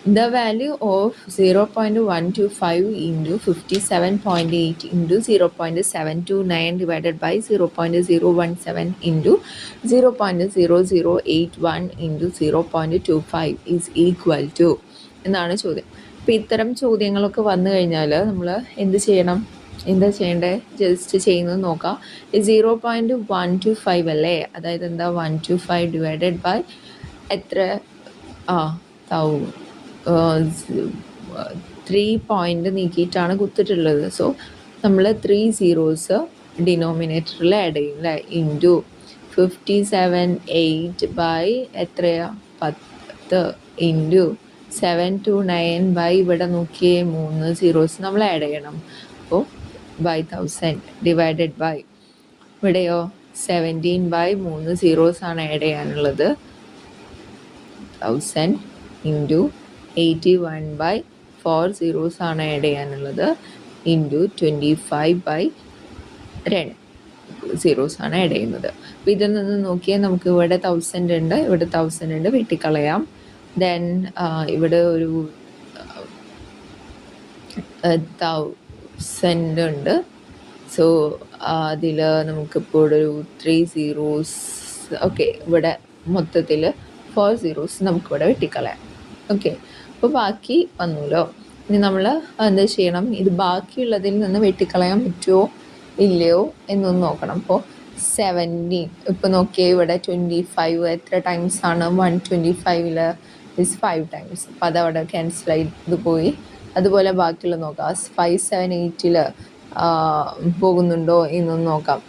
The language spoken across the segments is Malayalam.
The value of 0.125 into 57.8 into 0.729 divided by 0.017 into 0.0081 into 0.25 is equal to എന്നാണ് ചോദ്യം. അപ്പോൾ ഇത്തരം ചോദ്യങ്ങളൊക്കെ വന്നു കഴിഞ്ഞാൽ നമ്മൾ എന്ത് ചെയ്യണം, എന്താ ചെയ്യേണ്ടത്, ജസ്റ്റ് ചെയ്യുന്നത് നോക്കാം. 0.125 അല്ലേ, അതായത് എന്താ 125 ഡിവൈഡഡ് ബൈ എത്ര, ആ 3 പോയിന്റ് നീക്കിയിട്ടാണ് കുത്തിട്ടുള്ളത്. സോ നമ്മൾ 3 സീറോസ് ഡിനോമിനേറ്ററിൽ ആഡ് ചെയ്യും അല്ലേ, ഇൻറ്റു 57.8 ബൈ എത്രയാ 10 ഇൻറ്റു 729 ബൈ ഇവിടെ നോക്കിയേ 3 സീറോസ് നമ്മൾ ആഡ് ചെയ്യണം. അപ്പോൾ ബൈ 1000 ഡിവൈഡഡ് ബൈ ഇവിടെയോ 17 ബൈ 3 സീറോസ് ആണ് ആഡ് ചെയ്യാനുള്ളത്, 1000 ഇൻറ്റു 81 ബൈ 4 സീറോസ് ആണ് ആഡ് ചെയ്യാനുള്ളത്, ഇൻറ്റു 25 ബൈ 2 സീറോസ് ആണ് ആഡ് ചെയ്യുന്നത്. അപ്പോൾ ഇതിൽ നിന്ന് നോക്കിയാൽ നമുക്ക് ഇവിടെ 1000 ഉണ്ട്, ഇവിടെ 1000 ഉണ്ട്, വെട്ടിക്കളയാം. ദെൻ ഇവിടെ ഒരു 1000 ഉണ്ട്. സോ അതിൽ നമുക്കിപ്പോൾ ഒരു 3 സീറോസ്, ഓക്കെ, ഇവിടെ മൊത്തത്തിൽ 4 സീറോസ് നമുക്കിവിടെ വെട്ടിക്കളയാം. ഓക്കെ, അപ്പോൾ ബാക്കി വന്നല്ലോ. ഇനി നമ്മൾ എന്താ ചെയ്യണം, ഇത് ബാക്കിയുള്ളതിൽ നിന്ന് വെട്ടിക്കളയാൻ പറ്റുമോ ഇല്ലയോ എന്നൊന്ന് നോക്കണം. അപ്പോൾ 17 ഇപ്പോൾ നോക്കിയാൽ ഇവിടെ 25 എത്ര ടൈംസ് ആണ്, 125 ഇസ് 5 ടൈംസ്. അപ്പോൾ അതവിടെ ക്യാൻസൽ ചെയ്ത് പോയി. അതുപോലെ ബാക്കിയുള്ള നോക്കാം, 5 7 8 പോകുന്നുണ്ടോ എന്നൊന്ന് നോക്കാം.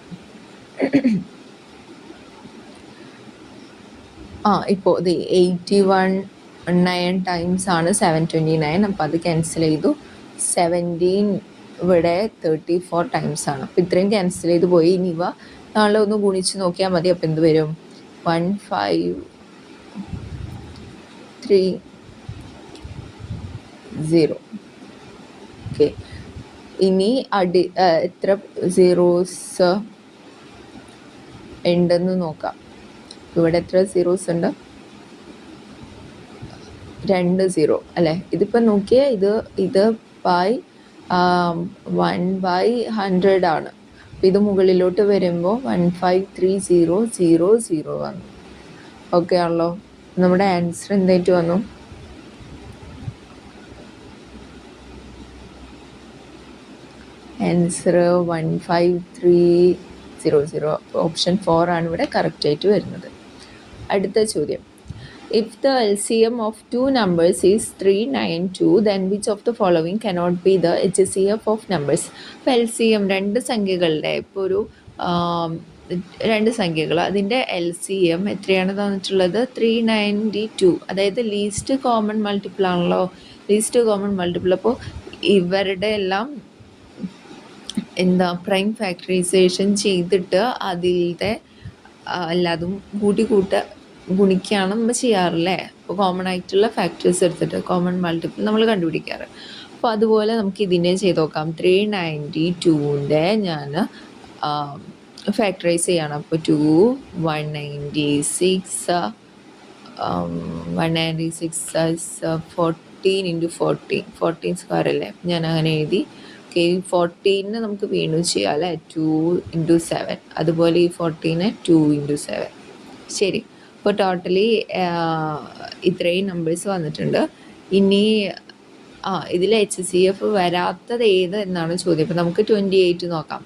ഇപ്പോൾ ഇത് 81 ടൈംസ് ആണ് 729, അപ്പോൾ അത് ക്യാൻസൽ ചെയ്തു. 17 ഇവിടെ 34 ടൈംസ് ആണ്, അപ്പോൾ ഇത്രയും ക്യാൻസൽ ചെയ്ത് പോയി. ഇനി ഇവ നാളെ ഒന്ന് ഗുണിച്ച് നോക്കിയാൽ മതി. അപ്പോൾ എന്ത് വരും, 1530. ഓക്കെ, ഇനി എത്ര സീറോസ് ഉണ്ടെന്ന് നോക്കാം. ഇവിടെ എത്ര സീറോസ് ഉണ്ട്, 2 സീറോ അല്ലേ. ഇതിപ്പോൾ നോക്കിയാൽ ഇത് ബൈ 1/100 ആണ്. അപ്പോൾ ഇത് മുകളിലോട്ട് വരുമ്പോൾ 153000 വന്നു. ഓക്കെ ആണല്ലോ. നമ്മുടെ ആൻസർ എന്തായിട്ട് വന്നു, ആൻസർ 15300. ഓപ്ഷൻ 4 ആണ് ഇവിടെ കറക്റ്റ് ആയിട്ട് വരുന്നത്. അടുത്ത ചോദ്യം, if the LCM of two numbers is 392, then which of the following cannot be the HCF of numbers? അപ്പോൾ LCM രണ്ട് സംഖ്യകളുടെ, ഇപ്പോൾ ഒരു 2 സംഖ്യകൾ, അതിൻ്റെ LCM എത്രയാണ് തന്നിട്ടുള്ളത്, 392. അതായത് ലീസ്റ്റ് കോമൺ മൾട്ടിപ്പിൾ ആണല്ലോ, ലീസ്റ്റ് കോമൺ മൾട്ടിപ്പിൾ. അപ്പോൾ ഇവരുടെ എല്ലാം എന്താ പ്രൈം ഫാക്ടറൈസേഷൻ ചെയ്തിട്ട് അതിലത്തെ എല്ലാതും ഗുണിക്കുകയാണ് നമ്മൾ ചെയ്യാറില്ലേ. അപ്പോൾ കോമൺ ആയിട്ടുള്ള ഫാക്ടേഴ്സ് എടുത്തിട്ട് കോമൺ മൾട്ടിപ്പിൾ നമ്മൾ കണ്ടുപിടിക്കാറ്. അപ്പോൾ അതുപോലെ നമുക്ക് ഇതിനെ ചെയ്ത് നോക്കാം. 392ൻ്റെ ഞാൻ ഫാക്ടറൈസ് ചെയ്യണം. അപ്പോൾ 2 196 14 ഇൻറ്റു 14 സ്ക്വയർ അല്ലേ, ഞാൻ അങ്ങനെ എഴുതി. ഓക്കെ, 14 നമുക്ക് വീണ്ടും ചെയ്യാം അല്ലേ, 2 ഇൻറ്റു 7. അതുപോലെ ഈ 14 2 ഇൻറ്റു 7. ശരി, അപ്പോൾ ടോട്ടലി ഇത്രയും നമ്പേഴ്സ് വന്നിട്ടുണ്ട്. ഇനി ഇതിൽ HCF വരാത്തത് ഏത് എന്നാണ് ചോദ്യം. അപ്പോൾ നമുക്ക് 28 നോക്കാം.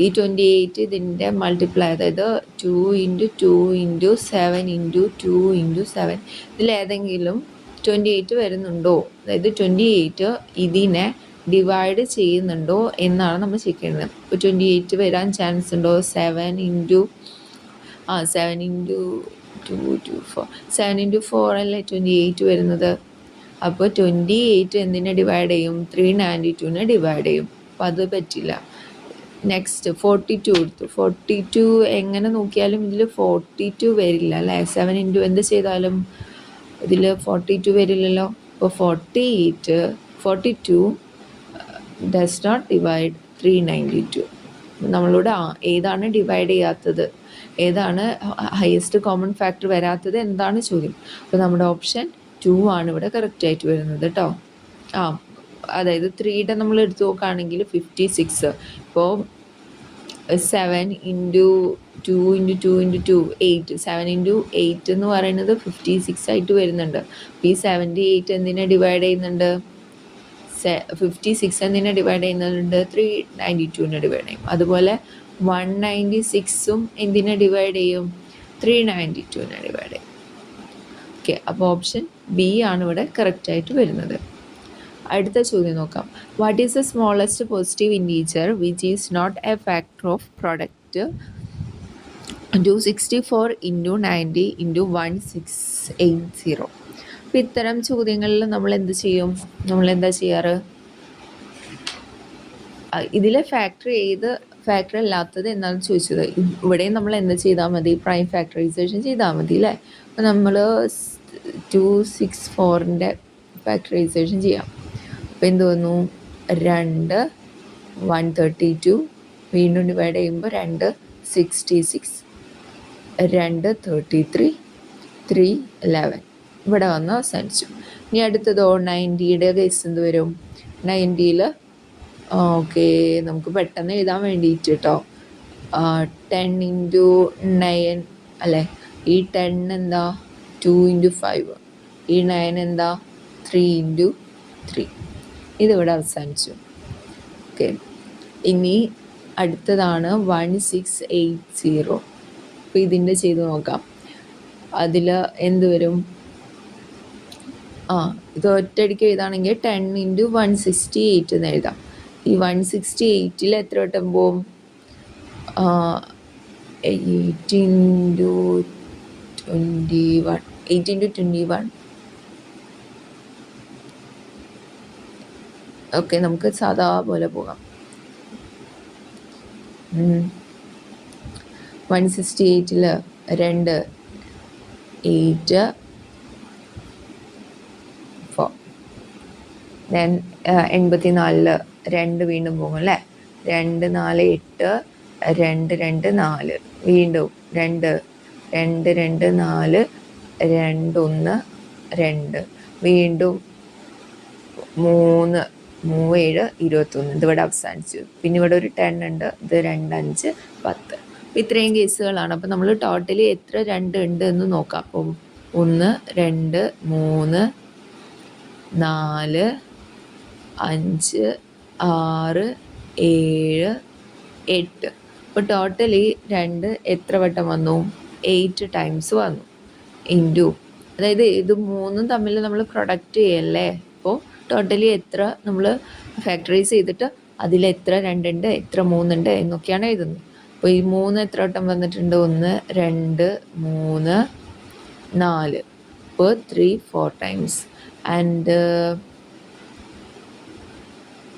ഈ 28 ഇതിൻ്റെ മൾട്ടിപ്ലൈ, അതായത് 2 ഇൻറ്റു 2 ഇൻറ്റു 7 ഇൻറ്റു 2 ഇൻറ്റു 7, ഇതിലേതെങ്കിലും 28 വരുന്നുണ്ടോ, അതായത് 28 ഇതിനെ ഡിവൈഡ് ചെയ്യുന്നുണ്ടോ എന്നാണ് നമ്മൾ ചെക്ക് ചെയ്യുന്നത്. ഇപ്പോൾ 28 വരാൻ ചാൻസ് ഉണ്ടോ, 7 ഇൻറ്റു 4 അല്ലേ 28 വരുന്നത്. അപ്പോൾ 28 എന്തിനെ ഡിവൈഡ് ചെയ്യും, 392നെ ഡിവൈഡ് ചെയ്യും. അപ്പോൾ അത് പറ്റില്ല. നെക്സ്റ്റ് 42 എടുത്തു. 42 എങ്ങനെ നോക്കിയാലും ഇതിൽ 42 വരില്ല അല്ലേ, 7 ഇൻറ്റു എന്ത് ചെയ്താലും ഇതിൽ 42 വരില്ലല്ലോ. അപ്പോൾ 42 ഡസ് നോട്ട് ഡിവൈഡ് 392. നമ്മളോട് ഏതാണ് ഡിവൈഡ് ചെയ്യാത്തത്, ഏതാണ് ഹയസ്റ്റ് കോമൺ ഫാക്ടർ വരാത്തത് എന്താണ് ചോദ്യം. അപ്പോൾ നമ്മുടെ ഓപ്ഷൻ 2 ആണ് ഇവിടെ കറക്റ്റായിട്ട് വരുന്നത് കേട്ടോ. അതായത് 3യുടെ നമ്മൾ എടുത്ത് നോക്കുകയാണെങ്കിൽ 56. ഇപ്പോൾ 7 ഇൻറ്റു 2 ഇൻറ്റു 2 ഇൻറ്റു 2 8. 7 ഇൻറ്റു 8 എന്ന് പറയുന്നത് 56 ആയിട്ട് വരുന്നുണ്ട്. ഈ 78 എന്തിനെ ഡിവൈഡ് ചെയ്യുന്നുണ്ട്? 56 എന്തിനെ ഡിവൈഡ് ചെയ്യുന്നുണ്ട്? 392നെ ഡിവൈഡ് ചെയ്യും. അതുപോലെ 196ഉം എന്തിനെ ഡിവൈഡ് ചെയ്യും? 392നെ ഡിവൈഡ് ചെയ്യും. ഓക്കെ, അപ്പോൾ ഓപ്ഷൻ ബി ആണ് ഇവിടെ കറക്റ്റായിട്ട് വരുന്നത്. അടുത്ത ചോദ്യം നോക്കാം. What is the smallest positive integer which is not a factor of product 264 into 90 into 1680? അപ്പോൾ ഇത്തരം ചോദ്യങ്ങളിൽ നമ്മൾ എന്ത് ചെയ്യും? നമ്മളെന്താ ചെയ്യാറ്? ഇതിലെ ഫാക്ടർ ഏത് ഫാക്ടർ അല്ലാത്തത് എന്നാണ് ചോദിച്ചത്. ഇവിടെയും നമ്മൾ എന്ത് ചെയ്താൽ മതി? പ്രൈം ഫാക്ടറൈസേഷൻ ചെയ്താൽ മതി അല്ലേ? അപ്പോൾ നമ്മൾ 264ൻ്റെ ഫാക്ടറൈസേഷൻ ചെയ്യാം. അപ്പോൾ എന്ത് വന്നു? 2 132, വീണ്ടും ഡിവൈഡ് ചെയ്യുമ്പോൾ 2 66, 2 33, 3 11. ഇവിടെ വന്ന് അവസാനിച്ചു. ഇനി അടുത്തതോ 90യുടെ കേസ് എന്ത് വരും? 90യിൽ ഓക്കെ, നമുക്ക് പെട്ടെന്ന് എഴുതാൻ വേണ്ടിയിട്ട് കേട്ടോ 10 ഇൻറ്റു 9 അല്ലേ? ഈ 10 എന്താ? 2 ഇൻറ്റു 5. ഈ 9 എന്താ? 3 ഇൻറ്റു 3. ഇതിവിടെ അവസാനിച്ചു. ഓക്കെ, ഇനി അടുത്തതാണ് 1680. അപ്പോൾ ഇതിൻ്റെ ചെയ്ത് നോക്കാം. അതിൽ എന്ത് വരും? ഇത് ഒറ്റയടിക്ക് എഴുതാണെങ്കിൽ 10 ഇൻറ്റു 168 എന്ന് എഴുതാം. ഈ 168ൽ എത്ര വട്ടം പോവും? 8 ഇൻറ്റു 21. 8 ഇൻറ്റു 21. ഓക്കെ, നമുക്ക് സാധാ പോലെ പോകാം. 168ൽ 2 8 4. ദെൻ 84ൽ 2 വീണ്ടും പോകും അല്ലേ? 2 4 8, 2 2 4, വീണ്ടും 2 2 2 4, 2 1 2, വീണ്ടും 3 3 7 21. ഇതിവിടെ അവസാനിച്ചു. പിന്നെ ഇവിടെ ഒരു 10 ഉണ്ട്. ഇത് 2 5 10. ഇത്രയും കേസുകളാണ്. അപ്പോൾ നമ്മൾ ടോട്ടലി എത്ര 2 ഉണ്ട് എന്ന് നോക്കാം. അപ്പം 1 2 3 4 5 6 7 8. അപ്പോൾ ടോട്ടലി 2 എത്ര വട്ടം വന്നു? 8 ടൈംസ് വന്നു. ഇൻറ്റു, അതായത് ഇത് 3ഉം തമ്മിൽ നമ്മൾ പ്രൊഡക്റ്റ് ചെയ്യല്ലേ. അപ്പോൾ ടോട്ടലി എത്ര നമ്മൾ ഫാക്ടറൈസ് ചെയ്തിട്ട് അതിലെത്ര 2 ഉണ്ട്, എത്ര 3 ഉണ്ട് എന്നൊക്കെയാണ് എഴുതുന്നത്. അപ്പോൾ ഈ 3 എത്ര വട്ടം വന്നിട്ടുണ്ട്? 1 2 3 4. അപ്പോൾ 3 4 ടൈംസ്. ആൻഡ്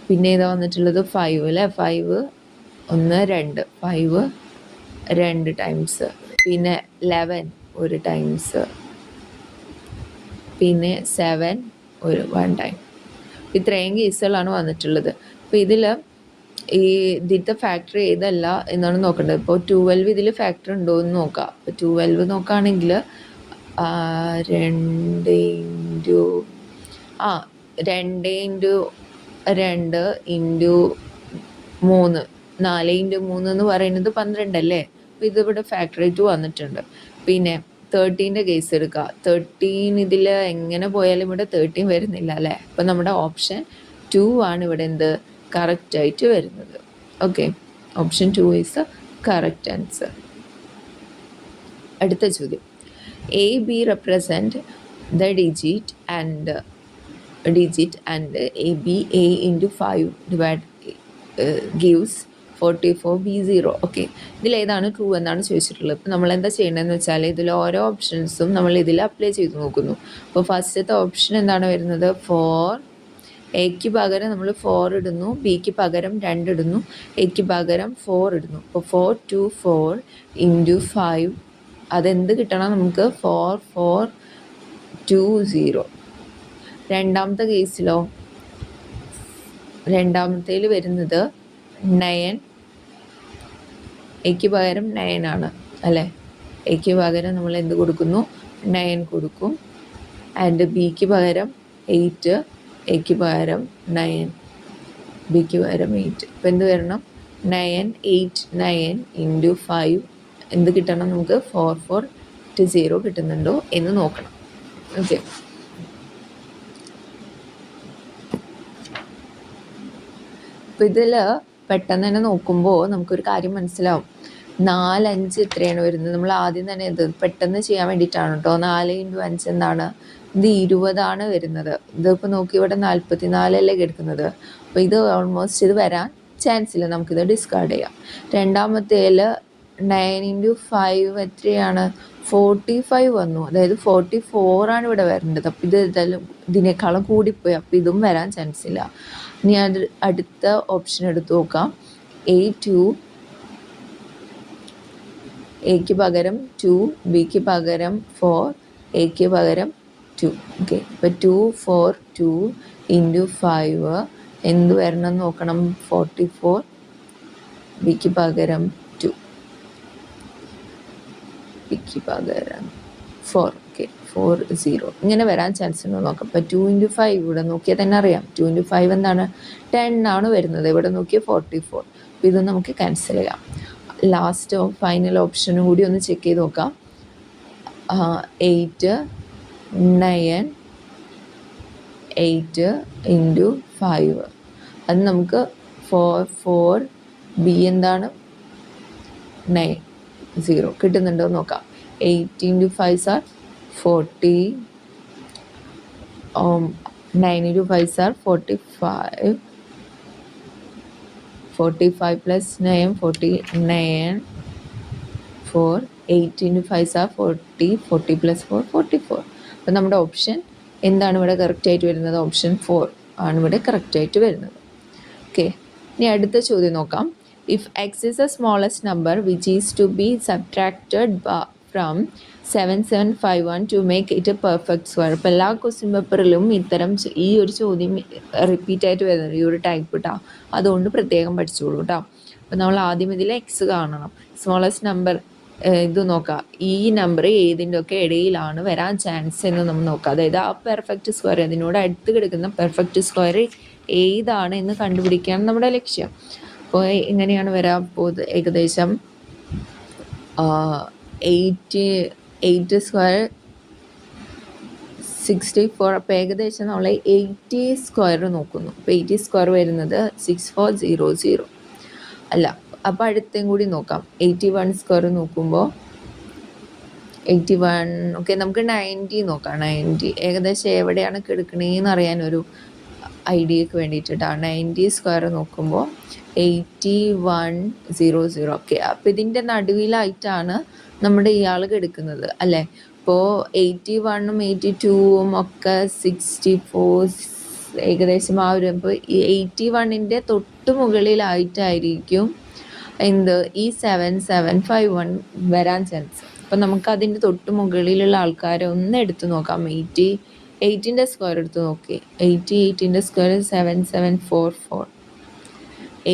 പിന്നെ ഏതാ വന്നിട്ടുള്ളത്? 5 അല്ലേ? 5 1 2 5 2 ടൈംസ്. പിന്നെ 11 1 ടൈംസ്. പിന്നെ 7 1 ടൈം. ഇത്രയും കേസുകളാണ് വന്നിട്ടുള്ളത്. അപ്പോൾ ഇതിലത്തെ ഫാക്ടർ ഏതല്ല എന്നാണ് നോക്കേണ്ടത്. ഇപ്പോൾ 12 ഇതിൽ ഫാക്ടർ ഉണ്ടോ എന്ന് നോക്കാം. അപ്പോൾ 12 നോക്കുകയാണെങ്കിൽ 2 ഇൻറ്റു 2 ഇൻറ്റു 2 ഇൻറ്റു 3 4 ഇൻറ്റു 3 എന്ന് പറയുന്നത് 12 അല്ലേ? അപ്പോൾ ഇതിവിടെ ഫാക്ടറേറ്റ് വന്നിട്ടുണ്ട്. പിന്നെ 13ൻ്റെ കേസ് എടുക്കുക. 13 ഇതിൽ എങ്ങനെ പോയാലും ഇവിടെ 13 വരുന്നില്ല അല്ലേ? അപ്പോൾ നമ്മുടെ ഓപ്ഷൻ 2 ആണ് ഇവിടെ എന്ത് കറക്റ്റായിട്ട് വരുന്നത്. Okay, option 2 is the correct answer. അടുത്ത ചോദ്യം. A B represent the digit and A B A into 5 divide gives 44B0. Okay, ഇതിലേതാണ് ട്രൂ എന്നാണ് ചോദിച്ചിട്ടുള്ളത്. അപ്പോൾ നമ്മൾ എന്താ ചെയ്യേണ്ടതെന്ന് വെച്ചാൽ ഇതിൽ ഓരോ ഓപ്ഷൻസും നമ്മൾ ഇതിൽ അപ്ലൈ ചെയ്ത് നോക്കുന്നു. അപ്പോൾ ഫസ്റ്റത്തെ ഓപ്ഷൻ എന്താണ് വരുന്നത്? 4. എക്ക് പകരം നമ്മൾ 4 ഇടുന്നു, ബിക്ക് പകരം 2 ഇടുന്നു, എക്ക് പകരം 4 ഇടുന്നു. അപ്പോൾ 4 2 4 ഇൻറ്റു 5. അതെന്ത് കിട്ടണം നമുക്ക്? 4420. രണ്ടാമത്തെ കേസിലോ? രണ്ടാമത്തേൽ വരുന്നത് 9. എക്ക് പകരം 9 ആണ് അല്ലേ? എക്ക് പകരം നമ്മൾ എന്ത് കൊടുക്കുന്നു? 9 കൊടുക്കും. ആൻഡ് ബിക്ക് പകരം 8, എക്ക് പകരം 9, ബിക്ക് പകരം 8. അപ്പോൾ എന്ത് വരണം? 9, 8, 9 ഇൻറ്റു 5 എന്ത് കിട്ടണം നമുക്ക്? 4480 കിട്ടുന്നുണ്ടോ എന്ന് നോക്കണം. ഓക്കെ, അപ്പോൾ ഇതിൽ പെട്ടെന്ന് തന്നെ നോക്കുമ്പോൾ നമുക്കൊരു കാര്യം മനസ്സിലാവും. 4, 5 എത്രയാണ് വരുന്നത്? നമ്മൾ ആദ്യം തന്നെ ഇത് പെട്ടെന്ന് ചെയ്യാൻ വേണ്ടിയിട്ടാണ് കേട്ടോ. 4 × 5 എന്താണ്? ഇത് 20 വരുന്നത്. ഇതിപ്പോൾ നോക്കി ഇവിടെ 44 കിടക്കുന്നത്. അപ്പോൾ ഇത് ഓൾമോസ്റ്റ് ഇത് വരാൻ ചാൻസ് ഇല്ല, നമുക്കിത് ഡിസ്കാർഡ് ചെയ്യാം. രണ്ടാമത്തേൽ 9 × 5 എത്രയാണ്? 45 വന്നു, അതായത് 44 ഇവിടെ വരേണ്ടത്. അപ്പോൾ ഇത് ഇതിനേക്കാളും കൂടിപ്പോയി, അപ്പോൾ ഇതും വരാൻ ചാൻസ് ഇല്ല. ഇനി അടുത്ത ഓപ്ഷൻ എടുത്ത് നോക്കാം. A2, എക്ക് പകരം 2, ബിക്ക് പകരം 4, എക്ക് പകരം 2. ഓക്കെ, ഇപ്പോൾ 2, 4, 2 ഇൻറ്റു 5 എന്ത് വരണം നോക്കണം? 44, ബിക്ക് പകരം 2, ബിക്ക് പകരം 4. ഓക്കെ, 40 ഇങ്ങനെ വരാൻ ചാൻസ് ഉണ്ടോ നോക്കാം. അപ്പോൾ 2 × 5 ഇവിടെ നോക്കിയാൽ തന്നെ അറിയാം. 2 × 5 എന്താണ്? 10 ആണ് വരുന്നത്. ഇവിടെ നോക്കിയാൽ 44. അപ്പോൾ ഇത് നമുക്ക് ക്യാൻസൽ ചെയ്യാം. ലാസ്റ്റ് ഫൈനൽ ഓപ്ഷനും കൂടി ഒന്ന് ചെക്ക് ചെയ്ത് നോക്കാം. 8, 9, 8 ഇൻറ്റു 5 അത് നമുക്ക് 4, ബി എന്താണ്? 90 കിട്ടുന്നുണ്ടോ നോക്കാം. 8 × 5 are 40, 9 × 5 are 45, 45 plus 9, 49, 4, 8 × 5 are 40, 40 plus 4, 44. അപ്പോൾ നമ്മുടെ ഓപ്ഷൻ എന്താണ് ഇവിടെ കറക്റ്റ് ആയിട്ട് വരുന്നത്? ഓപ്ഷൻ 4 ആണ് ഇവിടെ കറക്റ്റ് ആയിട്ട് വരുന്നത്. ഓക്കെ, ഇനി അടുത്ത ചോദ്യം നോക്കാം. If X is a smallest number which is to be subtracted from 7751 to make it a perfect square. അപ്പോൾ എല്ലാ ക്വസ്റ്റ്യൻ പേപ്പറിലും ഈ ഒരു ചോദ്യം റിപ്പീറ്റ് ആയിട്ട് വരുന്നത് ഈ ഒരു ടൈപ്പ് കേട്ടോ. അതുകൊണ്ട് പ്രത്യേകം പഠിച്ചോളൂ കേട്ടോ. അപ്പോൾ നമ്മൾ ആദ്യം ഇതിൽ എക്സ് കാണണം. സ്മോളസ്റ്റ് നമ്പർ ഇത് നോക്കാം. ഈ നമ്പർ ഏതിൻ്റെ ഒക്കെ ഇടയിലാണ് വരാൻ ചാൻസ് എന്ന് നമ്മൾ നോക്കാം. അതായത് ആ പെർഫെക്റ്റ് സ്ക്വയർ, അതിനോട് അടുത്ത് കിടക്കുന്ന പെർഫെക്റ്റ് സ്ക്വയർ ഏതാണ് എന്ന് കണ്ടുപിടിക്കുകയാണ് നമ്മുടെ ലക്ഷ്യം. അപ്പോൾ എങ്ങനെയാണ് വരാൻ പോകുന്നത്? ഏകദേശം 8 സ്ക്വയർ 64. അപ്പോൾ ഏകദേശം നമ്മൾ 80 സ്ക്വയർ നോക്കുന്നു. അപ്പോൾ 80 സ്ക്വയർ വരുന്നത് 6400 അല്ല. അപ്പോൾ അടുത്തേം കൂടി നോക്കാം. 81 സ്ക്വയർ നോക്കുമ്പോൾ 81. ഓക്കെ, നമുക്ക് 90 നോക്കാം. 90 ഏകദേശം എവിടെയാണ് കിടക്കണേന്ന് അറിയാനൊരു ഐഡിയക്ക് വേണ്ടിയിട്ടാണ്. 90 സ്ക്വയർ നോക്കുമ്പോൾ 8100. ഓക്കെ, അപ്പോൾ ഇതിൻ്റെ നടുവിലായിട്ടാണ് നമ്മുടെ ഇയാൾ കിടക്കുന്നത് അല്ലേ. ഇപ്പോൾ 81ഉം 82ഉം ഒക്കെ 64 ഏകദേശം ആ ഒരു. ഇപ്പോൾ 81ൻ്റെ തൊട്ട് മുകളിലായിട്ടായിരിക്കും ഈ 7751 വരാൻ ചാൻസ്. അപ്പം നമുക്ക് അതിൻ്റെ തൊട്ട് മുകളിലുള്ള ആൾക്കാരെ ഒന്ന് എടുത്ത് നോക്കാം. 88ൻ്റെ സ്ക്വയർ എടുത്ത് നോക്കി. 88ൻ്റെ സ്ക്വയർ 7744.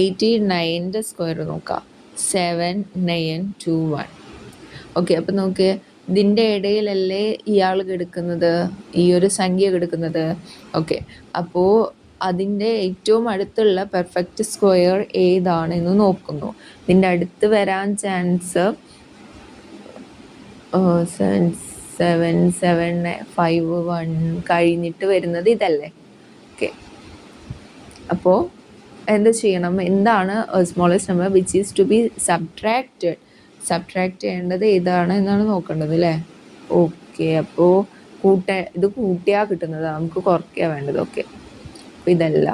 89ൻ്റെ സ്ക്വയർ നോക്കാം 7921. ഓക്കെ, അപ്പം നോക്ക്, ഇതിൻ്റെ ഇടയിലല്ലേ ഇയാൾ കിടക്കുന്നത്, ഈ ഒരു സംഖ്യ കിടക്കുന്നത്. ഓക്കെ, അപ്പോൾ അതിൻ്റെ ഏറ്റവും അടുത്തുള്ള പെർഫെക്റ്റ് സ്ക്വയർ ഏതാണെന്ന് നോക്കുന്നു. ഇതിൻ്റെ അടുത്ത് വരാൻ ചാൻസ് 7751 കഴിഞ്ഞിട്ട് വരുന്നത് ഇതല്ലേ. ഓക്കെ, അപ്പോൾ എന്ത് ചെയ്യണം? എന്താണ് smallest number which is to be subtracted ചെയ്യേണ്ടത് ഏതാണ് എന്നാണ് നോക്കേണ്ടത് അല്ലേ. ഓക്കെ, അപ്പോൾ ഇത് കൂട്ടിയാൽ കിട്ടുന്നത്, നമുക്ക് കുറയ്ക്കുക വേണ്ടത്. ഓക്കെ, അപ്പോൾ ഇതല്ല,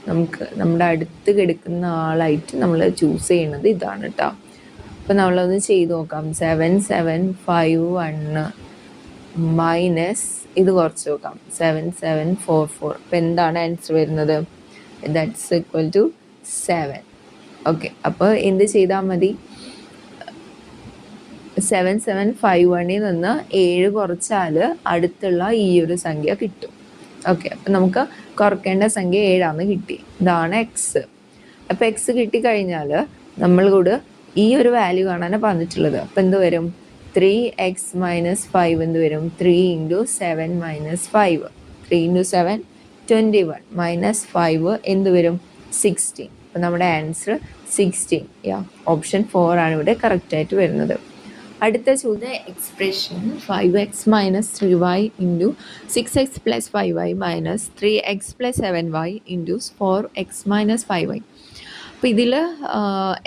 നമുക്ക് നമ്മുടെ അടുത്ത് കിടക്കുന്ന ആളായിട്ട് നമ്മൾ ചൂസ് ചെയ്യണത് ഇതാണ് കേട്ടോ. അപ്പോൾ നമ്മളൊന്ന് ചെയ്ത് നോക്കാം. 7751 മൈനസ് ഇത് കുറച്ച് നോക്കാം 7744. അപ്പോൾ എന്താണ് ആൻസർ വരുന്നത്? That's equal to 7. ഓക്കെ, അപ്പോൾ എന്ത് ചെയ്താൽ മതി? 7751 നിന്ന് 7 കുറച്ചാൽ അടുത്തുള്ള ഈ ഒരു സംഖ്യ കിട്ടും. ഓക്കെ, അപ്പം നമുക്ക് കുറയ്ക്കേണ്ട സംഖ്യ 7 കിട്ടി. ഇതാണ് എക്സ്. അപ്പോൾ എക്സ് കിട്ടിക്കഴിഞ്ഞാൽ നമ്മൾ കൂടെ ഈ ഒരു വാല്യൂ കാണാനാണ് പറഞ്ഞിട്ടുള്ളത്. അപ്പം എന്ത് വരും? 3x മൈനസ് 5 എന്ത് വരും? 3 ഇൻറ്റു 7 മൈനസ് 5. 3 ഇൻറ്റു 7 21 മൈനസ് 5 എന്ത് വരും? 16. അപ്പോൾ നമ്മുടെ ആൻസർ 16. ഓപ്ഷൻ 4 ആണ് ഇവിടെ കറക്റ്റായിട്ട് വരുന്നത്. അടുത്ത ചോദ്യം expression 5x minus 3y into 6x plus 5y minus 3x plus 7y into 4x minus 5y. അപ്പോൾ ഇതിൽ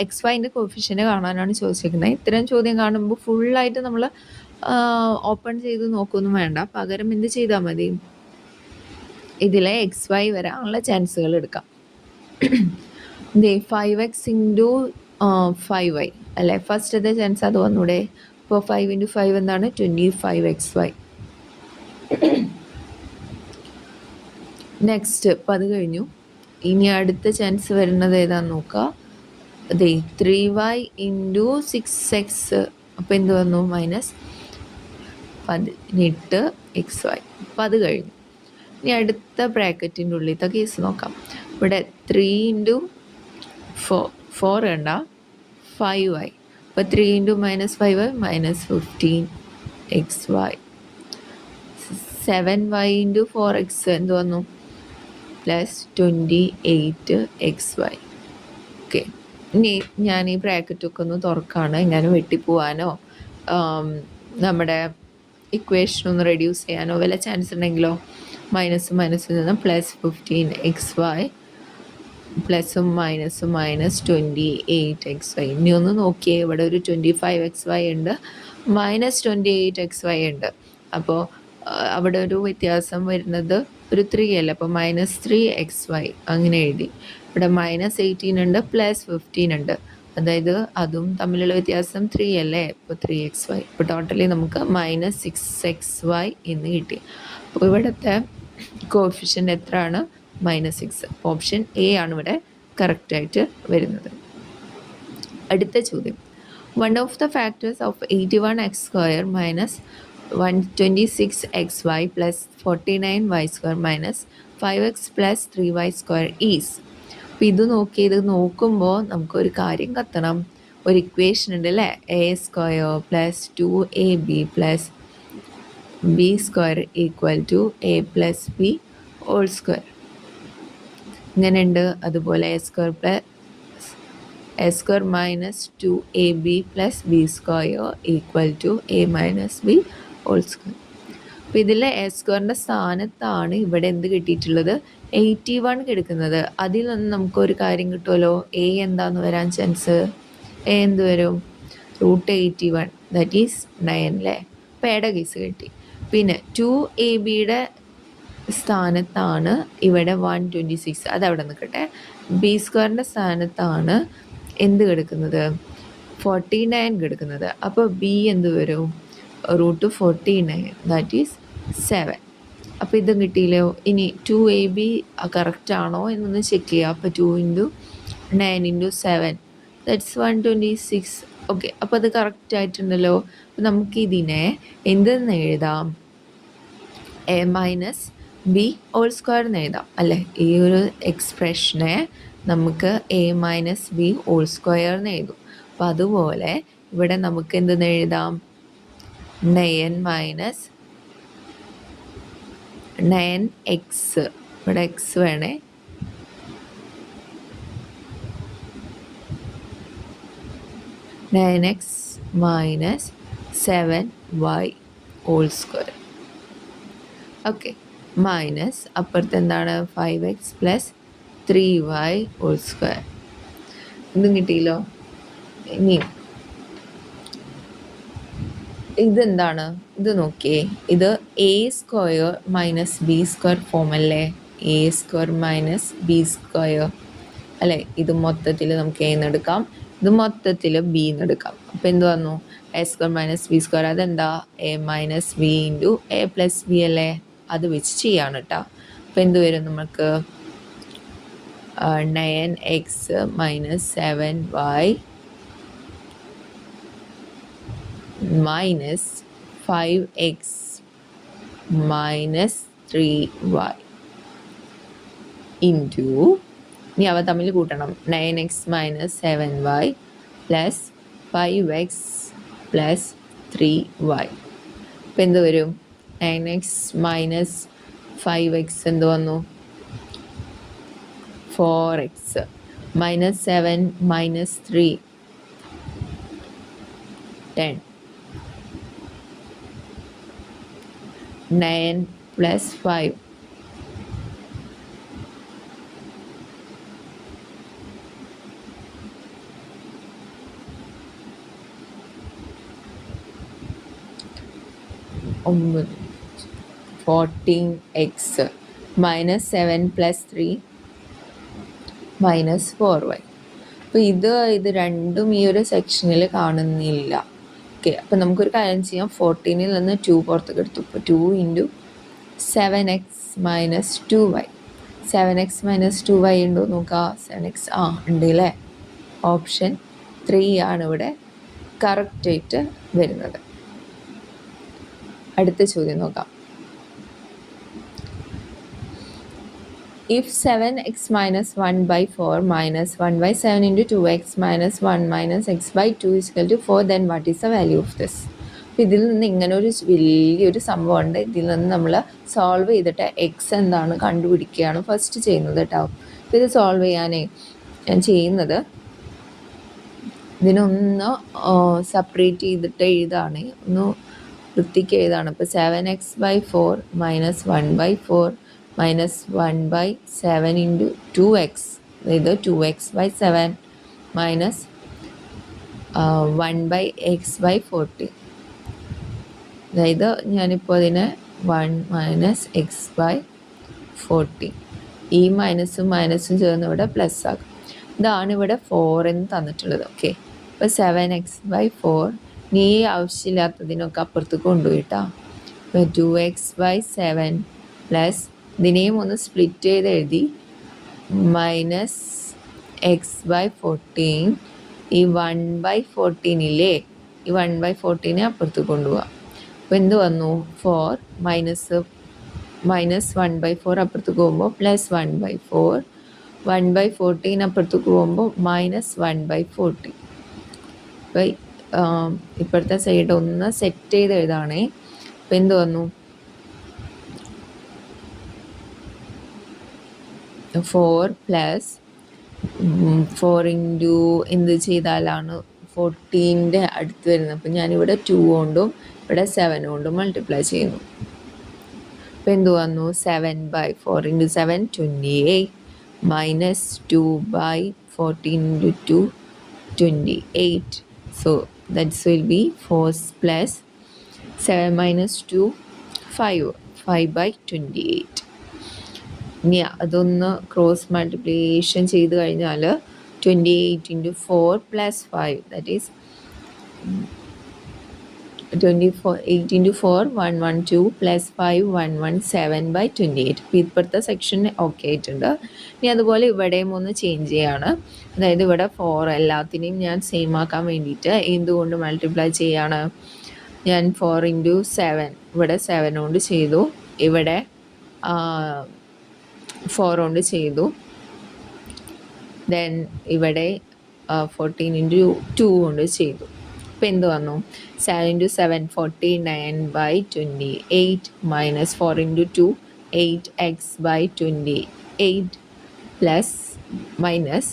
എക്സ് വൈൻ്റെ കോഫിഷ്യൻ്റ് കാണാനാണ് ചോദിച്ചിരിക്കുന്നത്. ഇത്തരം ചോദ്യം കാണുമ്പോൾ ഫുള്ളായിട്ട് നമ്മൾ ഓപ്പൺ ചെയ്ത് നോക്കുകയൊന്നും വേണ്ട. പകരം എന്ത് ചെയ്താൽ മതി? ഇതിലെ എക്സ് വൈ വരാനുള്ള ചാൻസുകൾ എടുക്കാം. 5x ഇൻറ്റു 5y അല്ലേ, ഫസ്റ്റത്തെ ചാൻസ് അത് വന്നൂടെ? ഇപ്പോൾ 5 ഇൻറ്റു 5 എന്താണ്? 25xy. നെക്സ്റ്റ് അപ്പോൾ അത് കഴിഞ്ഞു. ഇനി അടുത്ത ചാൻസ് വരുന്നത് ഏതാണെന്ന് നോക്കുക. 3y into 6x. അപ്പോൾ എന്ത് വന്നു? Minus 18xy. അപ്പോൾ അത് കഴിഞ്ഞു. ഇനി അടുത്ത ബ്രാക്കറ്റിൻ്റെ ഉള്ളിലത്തെ കേസ് നോക്കാം. ഇവിടെ 3 ഇൻറ്റു 4 വേണ്ട, 5y. അപ്പോൾ 3 into minus 5y minus 15xy. 7y into 4x എന്ത് വന്നു? Plus 28xy. ഓക്കെ, ഇനി ഞാൻ ഈ ബ്രാക്കറ്റൊക്കെ ഒന്ന് തുറക്കാണ്. എങ്ങനെ വെട്ടിപ്പോവാനോ നമ്മുടെ ഇക്വേഷനൊന്ന് റെഡ്യൂസ് ചെയ്യാനോ വല്ല ചാൻസ് ഉണ്ടെങ്കിലോ മൈനസിൽ നിന്ന് പ്ലസ് 15xy പ്ലസും മൈനസും മൈനസ് 28xy. ഇനി ഒന്ന് നോക്കിയേ, ഇവിടെ ഒരു 25xy ഉണ്ട്, മൈനസ് 28xy ഉണ്ട്. അപ്പോൾ അവിടെ ഒരു വ്യത്യാസം വരുന്നത് ഒരു 3 അല്ല, അപ്പോൾ മൈനസ് 3xy അങ്ങനെ എഴുതി. ഇവിടെ മൈനസ് 18 ഉണ്ട്, പ്ലസ് 15 ഉണ്ട്, അതായത് അതും തമ്മിലുള്ള വ്യത്യാസം 3 അല്ലേ, ഇപ്പോൾ 3xy. ഇപ്പോൾ ടോട്ടലി നമുക്ക് മൈനസ് 6xy എന്ന് കിട്ടി. അപ്പോൾ ഇവിടുത്തെ കോഫിഷ്യൻ്റ് എത്രയാണ്? -6. ഓപ്ഷൻ എ ആണ് ഇവിടെ കറക്റ്റായിട്ട് വരുന്നത്. അടുത്ത ചോദ്യം, 1 of the factors of 81x² minus 126xy plus 49y² minus 5x plus 3y² is. അപ്പോൾ ഇത് നോക്കുമ്പോൾ നമുക്കൊരു കാര്യം കത്തണം. ഒരു ഇക്വേഷൻ ഉണ്ട് അല്ലേ, a² plus 2ab plus b² equal to a plus b whole square ഇങ്ങനെ ഉണ്ട്. അതുപോലെ a² minus 2ab plus b² equal to a minus b whole square. അപ്പോൾ ഇതിൽ a² സ്ഥാനത്താണ് ഇവിടെ എന്ത് കിട്ടിയിട്ടുള്ളത്? 81 കിടക്കുന്നത്. അതിൽ നിന്ന് നമുക്കൊരു കാര്യം കിട്ടുമല്ലോ, a എന്താന്ന് വരാൻ ചാൻസ്? a എന്ത് വരും? √81, ദാറ്റ് ഈസ് 9 അല്ലേ. അപ്പോൾ എയുടെ കേസ് കിട്ടി. പിന്നെ 2ab സ്ഥാനത്താണ് ഇവിടെ 126, അതവിടെ നിൽക്കട്ടെ. b² സ്ഥാനത്താണ് എന്ത് കിടക്കുന്നത്? 49 കിടക്കുന്നത്. അപ്പോൾ b എന്ത് വരും? √49, ദാറ്റ് ഈസ് 7. അപ്പോൾ ഇതും കിട്ടിയില്ലോ. ഇനി 2ab കറക്റ്റ് ആണോ എന്നൊന്ന് ചെക്ക് ചെയ്യുക. അപ്പോൾ 2 ഇൻറ്റു 9 ഇൻറ്റു 7 ദാറ്റ്സ് 126. ഓക്കെ, അപ്പോൾ അത് കറക്റ്റ് ആയിട്ടുണ്ടല്ലോ. അപ്പോൾ നമുക്കിതിനെ എന്തെന്ന് എഴുതാം? a minus b whole square എന്ന് എഴുതാം അല്ലേ. ഈ ഒരു എക്സ്പ്രഷനെ നമുക്ക് a minus b whole square എന്ന് എഴുതും. അപ്പോൾ അതുപോലെ ഇവിടെ നമുക്ക് എന്തെന്ന് എഴുതാം? 9 മൈനസ് 9x, ഇവിടെ x വേണേ, 9x minus 7y whole square. Okay, minus അപ്പുറത്ത് എന്താണ്? 5x plus 3y whole square. ഇതും കിട്ടിയല്ലോ. ഇനി ഇതെന്താണ്? ഇത് നോക്കിയേ, ഇത് a² മൈനസ് b² ഫോം അല്ലേ, a² മൈനസ് b² അല്ലേ. ഇത് മൊത്തത്തിൽ നമുക്ക് a എടുക്കാം, ഇത് മൊത്തത്തിൽ b എടുക്കാം. അപ്പോൾ എന്ത് വന്നു? a² മൈനസ് b², അതെന്താ? a minus b into a plus b അല്ലേ, അത് വെച്ച് ചെയ്യാണ് കേട്ടോ. അപ്പോൾ എന്ത് വരും നമുക്ക്? 9x minus 7y minus 5x minus 3y into, ഇനി അവ തമ്മിൽ കൂട്ടണം, 9x minus 7y plus 5x plus 3y. ഇപ്പം എന്ത് വരും? 9x മൈനസ് 5x എന്ത് വന്നു? 4x minus 7 minus 3 10 9 plus 5 14x minus 7 plus 3 minus 4y. അപ്പോൾ ഇത് രണ്ടും ഈ ഒരു സെക്ഷനിൽ കാണുന്നില്ല. ഓക്കെ, അപ്പോൾ നമുക്കൊരു കാര്യം ചെയ്യാം. 14ൽ നിന്ന് 2 പുറത്തേക്ക് എടുത്തു. ഇപ്പോൾ 2 into 7x minus 2y. 7x minus 2y ഉണ്ടോ നോക്കുക. 7x ഉണ്ട് അല്ലേ. ഓപ്ഷൻ 3 ആണ് ഇവിടെ കറക്റ്റായിട്ട് വരുന്നത്. അടുത്ത ചോദ്യം നോക്കാം. If 7x minus 1 by 4 minus 1 by 7 into 2x minus 1 minus x by 2 is equal to 4, then what is the value of this? അപ്പോൾ ഇതിൽ നിന്ന് ഇങ്ങനെ ഒരു വലിയൊരു സംഭവം ഉണ്ട്. ഇതിൽ നിന്ന് നമ്മൾ സോൾവ് ചെയ്തിട്ട് എക്സ് എന്താണ് കണ്ടുപിടിക്കുകയാണ് ഫസ്റ്റ് ചെയ്യുന്നത് കേട്ടോ. അപ്പോൾ ഇത് സോൾവ് ചെയ്യാനേ ഞാൻ ചെയ്യുന്നത് ഇതിനൊന്ന് സെപ്പറേറ്റ് ചെയ്തിട്ട് എഴുതാണ്, ഒന്ന് വൃത്തിക്ക് എഴുതാണ്. ഇപ്പോൾ 7x by 4 minus 1 by 4 minus 1 by 7 into 2x, അതായത് 2x by 7 minus 1 by x by 40. അതായത് ഞാനിപ്പോൾ അതിനെ 1 മൈനസ് എക്സ് ബൈ 40, ഈ മൈനസും മൈനസും ചേർന്ന് ഇവിടെ പ്ലസ് ആകും. ഇതാണ് ഇവിടെ 4 എന്ന് തന്നിട്ടുള്ളത്. ഓക്കെ, ഇപ്പോൾ 7x by 4 നീ ആവശ്യമില്ലാത്തതിനൊക്കെ അപ്പുറത്ത് കൊണ്ടുപോയിട്ടാ. ഇപ്പോൾ 2x by 7 പ്ലസ് ഇതിനെയും ഒന്ന് സ്പ്ലിറ്റ് ചെയ്ത് എഴുതി മൈനസ് എക്സ് ബൈ 14. ഈ 1 by 14 ഇല്ലേ, ഈ 1 by 14 അപ്പുറത്ത് കൊണ്ടുപോകാം. അപ്പോൾ എന്ത് വന്നു? 4 മൈനസ് 1 by 4 അപ്പുറത്തേക്ക് പോകുമ്പോൾ പ്ലസ് 1 by 4. 1 by 14 അപ്പുറത്തേക്ക് പോകുമ്പോൾ മൈനസ് 1 by 40. അപ്പോൾ ഇപ്പോഴത്തെ സൈഡ് ഒന്ന് സെറ്റ് ചെയ്ത് എഴുതാണേ. അപ്പോൾ എന്ത് വന്നു? 4 പ്ലസ് 4 ഇൻറ്റു എന്ത് ചെയ്താലാണ് 14ൻ്റെ അടുത്ത് വരുന്നത്. അപ്പം ഞാനിവിടെ 2 കൊണ്ടും ഇവിടെ 7 കൊണ്ടും മൾട്ടിപ്ലൈ ചെയ്യുന്നു. അപ്പോൾ എന്ത് വന്നു? 7 by 4 into 7 28 minus 2 by 14 into 2 28. So that will be 4 plus 7 minus 2 5 by 28. ഇനി അതൊന്ന് ക്രോസ് മൾട്ടിപ്ലിക്കേഷൻ ചെയ്ത് കഴിഞ്ഞാൽ 28 into 4 plus 5, that is 8 into 4 112 plus 5 117 by 28. അപ്പോൾ ഇപ്പോഴത്തെ സെക്ഷൻ ഓക്കെ ആയിട്ടുണ്ട്. ഇനി അതുപോലെ ഇവിടെയും ഒന്ന് ചേഞ്ച് ചെയ്യാണ്. അതായത് ഇവിടെ 4 എല്ലാത്തിനെയും ഞാൻ സെയിം ആക്കാൻ വേണ്ടിയിട്ട് എന്തുകൊണ്ട് മൾട്ടിപ്ലൈ ചെയ്യാണ്? ഞാൻ 4 into 7 ഇവിടെ 7 കൊണ്ട് ചെയ്തു, ഇവിടെ 4 കൊണ്ട് ചെയ്തു. ദെൻ ഇവിടെ 14 into 2 കൊണ്ട് ചെയ്തു. അപ്പോൾ എന്ത് വന്നു? 7 into 7 49 by 28 minus 4 into 2 8x by 28 plus minus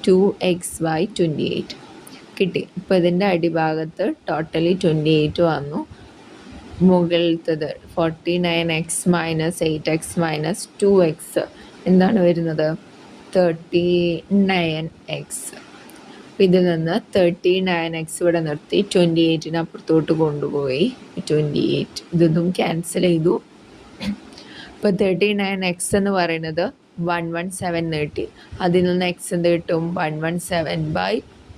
2x by 28 കിട്ടി. ഇപ്പോൾ ഇതിൻ്റെ അടിഭാഗത്ത് ടോട്ടലി 28 വന്നു. മുകളിലത്തത് 49x minus 8x minus 2x എന്താണ് വരുന്നത്? 39x. അപ്പോൾ ഇതിൽ നിന്ന് 39x ഇവിടെ നിർത്തി 28ന് അപ്പുറത്തോട്ട് കൊണ്ടുപോയി. 28 ഇതൊന്നും ക്യാൻസൽ ചെയ്തു. ഇപ്പോൾ 39x എന്ന് പറയുന്നത് 117 കിട്ടി. അതിൽ നിന്ന് x എന്ത് കിട്ടും? 117 by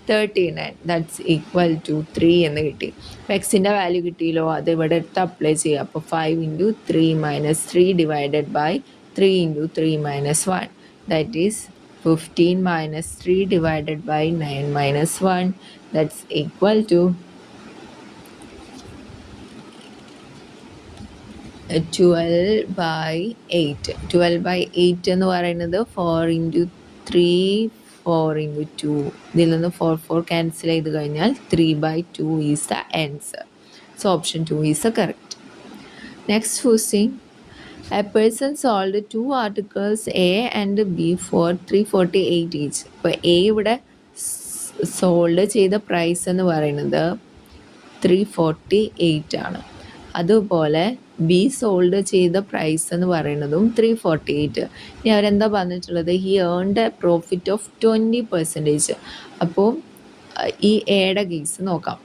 39, ദാറ്റ്സ് ഈക്വൽ ടു 3 എന്ന് കിട്ടി. അപ്പോൾ എക്സിൻ്റെ വാല്യൂ കിട്ടിയല്ലോ, അത് ഇവിടെ എടുത്ത് അപ്ലൈ ചെയ്യുക. അപ്പോൾ 5 into 3 minus 3 divided by 3 into 3 minus 1, that is 15 minus 3 divided by 9 minus 1, that's equal to 12 by 8. 12 by 8 എന്ന് പറയുന്നത് 4 into 3 4 into 2. ഇതിൽ നിന്ന് 4 ക്യാൻസൽ ചെയ്ത് കഴിഞ്ഞാൽ 3 by 2 is the answer. So option 2 is the correct. Next question. A person sold 2 articles A and B for 348 each. ഇപ്പോൾ എ ഇവിടെ സോൾഡ് ചെയ്ത പ്രൈസ് എന്ന് പറയുന്നത് 348 ആണ്. അതുപോലെ ബി സോൾഡ് ചെയ്ത പ്രൈസ് എന്ന് പറയുന്നതും 348. ഇനി അവരെന്താ പറഞ്ഞിട്ടുള്ളത്? He earned A profit of 20%. അപ്പോൾ ഈ എയുടെ കേസ് നോക്കാം.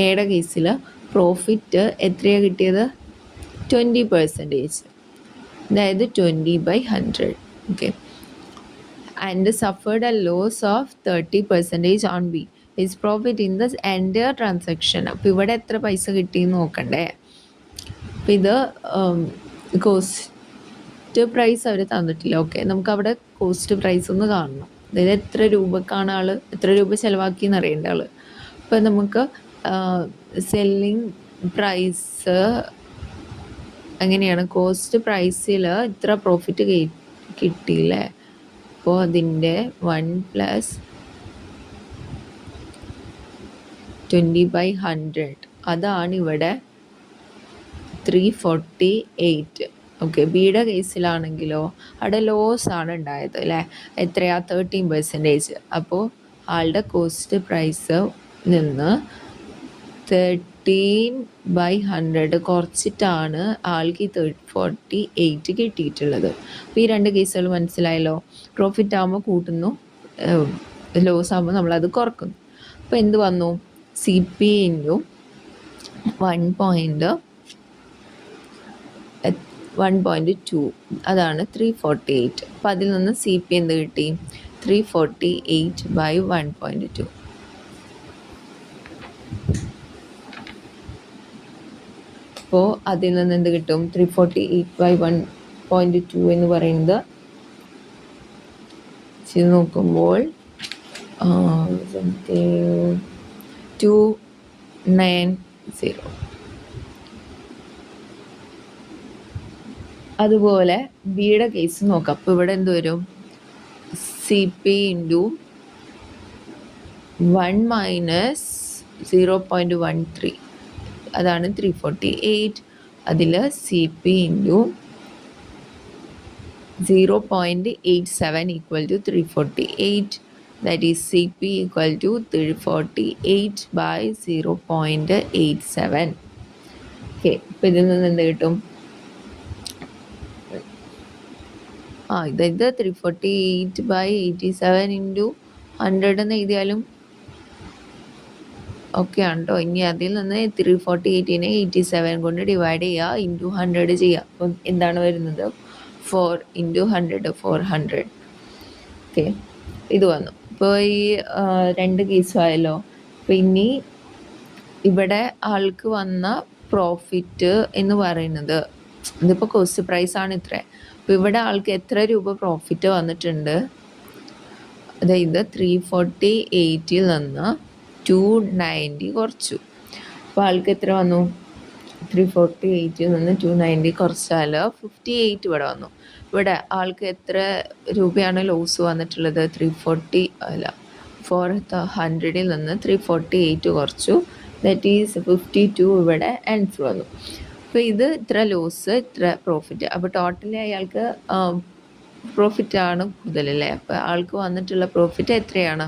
എയുടെ കേസിൽ പ്രോഫിറ്റ് എത്രയാണ് കിട്ടിയത്? 20%, അതായത് 20/100. Okay. And suffered a loss of 30% on B. His profit in the entire transaction. അപ്പോൾ ഇവിടെ എത്ര പൈസ കിട്ടിയെന്ന് നോക്കണ്ടേ? അപ്പോൾ ഇത് കോസ്റ്റ് പ്രൈസ് അവർ തന്നിട്ടില്ല. ഓക്കെ, നമുക്ക് അവിടെ കോസ്റ്റ് പ്രൈസ് ഒന്ന് കാണണം. അതായത് എത്ര രൂപക്കാണ് എത്ര രൂപ ചിലവാക്കിയെന്ന് അറിയേണ്ട ആൾ. അപ്പോൾ നമുക്ക് സെല്ലിംഗ് പ്രൈസ് എങ്ങനെയാണ്? കോസ്റ്റ് പ്രൈസിൽ ഇത്ര പ്രോഫിറ്റ് കിട്ടിയില്ലേ? അപ്പോൾ അതിൻ്റെ 1 + 20/100 അതാണ് ഇവിടെ 348. ഓക്കെ, ബിയുടെ കേസിലാണെങ്കിലോ അവിടെ ലോസ് ആണ് ഉണ്ടായത് അല്ലേ? എത്രയാ? 13%. അപ്പോൾ ആളുടെ കോസ്റ്റ് പ്രൈസ് നിന്ന് 13/100 കുറച്ചിട്ടാണ് ആൾക്ക് 348 കിട്ടിയിട്ടുള്ളത്. അപ്പോൾ ഈ രണ്ട് കേസുകൾ മനസ്സിലായല്ലോ. പ്രോഫിറ്റ് ആകുമ്പോൾ കൂട്ടുന്നു, ലോസ് ആകുമ്പോൾ നമ്മളത് കുറക്കുന്നു. അപ്പോൾ എന്ത് വന്നു? സി പി ഇൻറ്റു 1.2 അതാണ് 348. അപ്പോൾ അതിൽ നിന്ന് സി പി എന്ത് കിട്ടി? 348/1.2. അപ്പോൾ അതിൽ നിന്ന് എന്ത് കിട്ടും? 348/1.2 എന്ന് പറയുന്നത് ചെയ്ത് നോക്കുമ്പോൾ 290. അതുപോലെ ബിയുടെ കേസ് നോക്കാം. അപ്പോൾ ഇവിടെ എന്ത് വരും? സി പി ഇൻറ്റു 1 - 0.13 അതാണ് 348. അതിൽ C P into 0.87 = 348. That is CP = 348/0.87. Okay, അപ്പോൾ ഇതിൽ നിന്ന് എന്ത് കിട്ടും? ഇത് 348/87 × 100 എന്ന് എഴുതിയാലും ഓക്കെ ആണ് കേട്ടോ. ഇനി അതിൽ നിന്ന് 348നെ 87 കൊണ്ട് ഡിവൈഡ് ചെയ്യുക, ഇൻറ്റു 100 ചെയ്യുക. അപ്പം എന്താണ് വരുന്നത്? 4 × 100 400. ഓക്കെ, ഇത് വന്നു. ഇപ്പോൾ ഈ രണ്ട് കേസും ആയല്ലോ. അപ്പോൾ ഇനി ഇവിടെ ആൾക്ക് വന്ന പ്രോഫിറ്റ് എന്ന് പറയുന്നത്, ഇതിപ്പോൾ കോസ്റ്റ് പ്രൈസ് ആണ് ഇത്ര. അപ്പോൾ ഇവിടെ ആൾക്ക് എത്ര രൂപ പ്രോഫിറ്റ് വന്നിട്ടുണ്ട്? അതായത് 348ൽ നിന്ന് 290 കുറച്ചു. അപ്പോൾ ആൾക്ക് എത്ര വന്നു? 348ൽ നിന്ന് 290 കുറച്ചാൽ 58 ഇവിടെ വന്നു. ഇവിടെ ആൾക്ക് എത്ര രൂപയാണ് ലോസ് വന്നിട്ടുള്ളത്? 400ൽ നിന്ന് 348 കുറച്ചു, ദാറ്റ് ഈസ് 52 ഇവിടെ ആൻസർ വന്നു. അപ്പോൾ ഇത് ഇത്ര ലോസ്, ഇത്ര പ്രോഫിറ്റ്. അപ്പോൾ ടോട്ടലി അയാൾക്ക് പ്രോഫിറ്റാണ് കൂടുതലല്ലേ? അപ്പോൾ ആൾക്ക് വന്നിട്ടുള്ള പ്രോഫിറ്റ് എത്രയാണ്?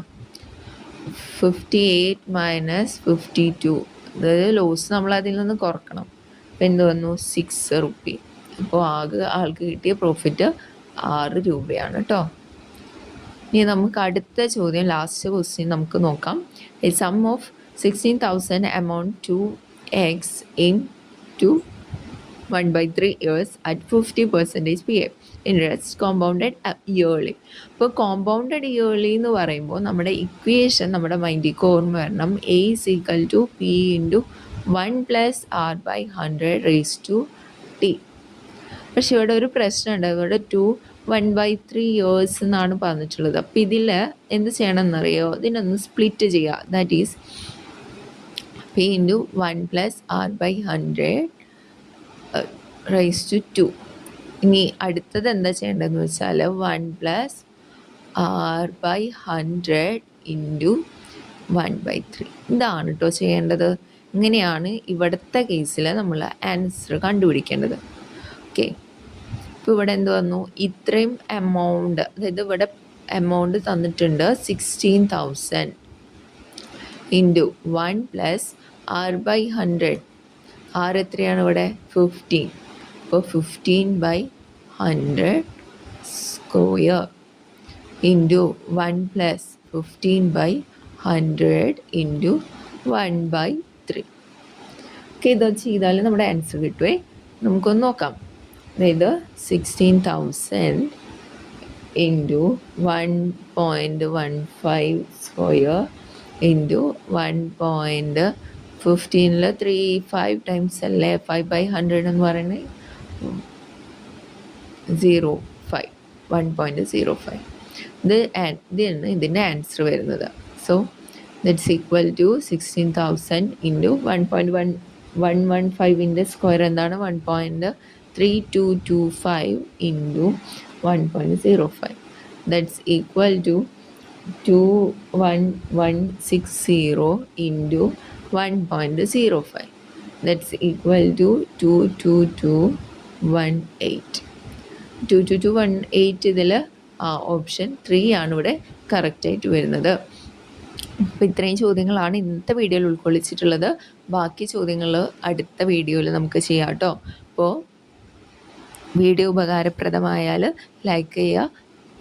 58 - 52. അതായത് ലോസ് നമ്മൾ അതിൽ നിന്ന് കുറക്കണം. അപ്പോൾ എന്ത് വന്നു? 6 റുപ്പി. അപ്പോൾ ആൾക്ക് കിട്ടിയ പ്രോഫിറ്റ് 6 രൂപയാണ് കേട്ടോ. ഇനി നമുക്ക് അടുത്ത ചോദ്യം, ലാസ്റ്റ് ക്വസ്റ്റ്യൻ നമുക്ക് നോക്കാം. A sum of 16,000 amount to x into 1/3 years at 50% PA. Interest compounded yearly. ഇപ്പോൾ കോമ്പൗണ്ടഡ് ഇയർലി എന്ന് പറയുമ്പോൾ നമ്മുടെ ഇക്വേഷൻ നമ്മുടെ മൈൻഡിലേക്ക് ഓർമ്മ വരണം. A = P × 1 + R/100 × T. പക്ഷെ ഇവിടെ ഒരു പ്രശ്നമുണ്ട്. ഇവിടെ 1/3 years എന്നാണ് പറഞ്ഞിട്ടുള്ളത്. അപ്പോൾ ഇതിൽ എന്ത് ചെയ്യണം എന്നറിയോ? ഇതിനൊന്ന് സ്പ്ലിറ്റ് ചെയ്യുക. That is P × 1 + R/100 × 2. ഇനി അടുത്തത് എന്താ ചെയ്യേണ്ടതെന്ന് വെച്ചാൽ 1 + R/100 × 1/3 ഇതാണ് കേട്ടോ ചെയ്യേണ്ടത്. ഇങ്ങനെയാണ് ഇവിടുത്തെ കേസിൽ നമ്മൾ ആൻസർ കണ്ടുപിടിക്കേണ്ടത്. ഓക്കെ, ഇപ്പോൾ ഇവിടെ എന്ത് വന്നു, ഇത്രയും എമൗണ്ട്, അതായത് ഇവിടെ എമൗണ്ട് തന്നിട്ടുണ്ട് 16,000 ഇൻറ്റു 1 പ്ലസ് R/100. R എത്രയാണ് ഇവിടെ 15. അപ്പോൾ 15/100 square into 1 plus 15/100 into 1/3. Okay, ഇത് ചെയ്താൽ നമ്മുടെ ആൻസർ കിട്ടുമേ. നമുക്കൊന്ന് നോക്കാം. അതായത് 16,000 ഇൻറ്റു 1.15 സ്ക്വയർ ഇൻറ്റു 1.15 5 ടൈംസ് അല്ലേ, 5/100 എന്ന് പറയുന്നത് 0.5, 1.05. ഇതാണ് ഇതിൻ്റെ ആൻസർ വരുന്നത്. So that's equal to 16,000 into 1.115 square എന്താണ് 1.3225 into 1.05. That's equal to 21160 into 1.05. That's equal to 22218. 22218 ഇതിൽ ഓപ്ഷൻ 3 ആണ് ഇവിടെ കറക്റ്റായിട്ട് വരുന്നത്. അപ്പോൾ ഇത്രയും ചോദ്യങ്ങളാണ് ഇന്നത്തെ വീഡിയോയിൽ ഉൾക്കൊള്ളിച്ചിട്ടുള്ളത്. ബാക്കി ചോദ്യങ്ങൾ അടുത്ത വീഡിയോയിൽ നമുക്ക് ചെയ്യാം കേട്ടോ. അപ്പോൾ വീഡിയോ ഉപകാരപ്രദമായാൽ ലൈക്ക് ചെയ്യുക,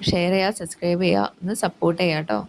ഷെയർ ചെയ്യുക, സബ്സ്ക്രൈബ് ചെയ്യുക, ഒന്ന് സപ്പോർട്ട് ചെയ്യുക കേട്ടോ.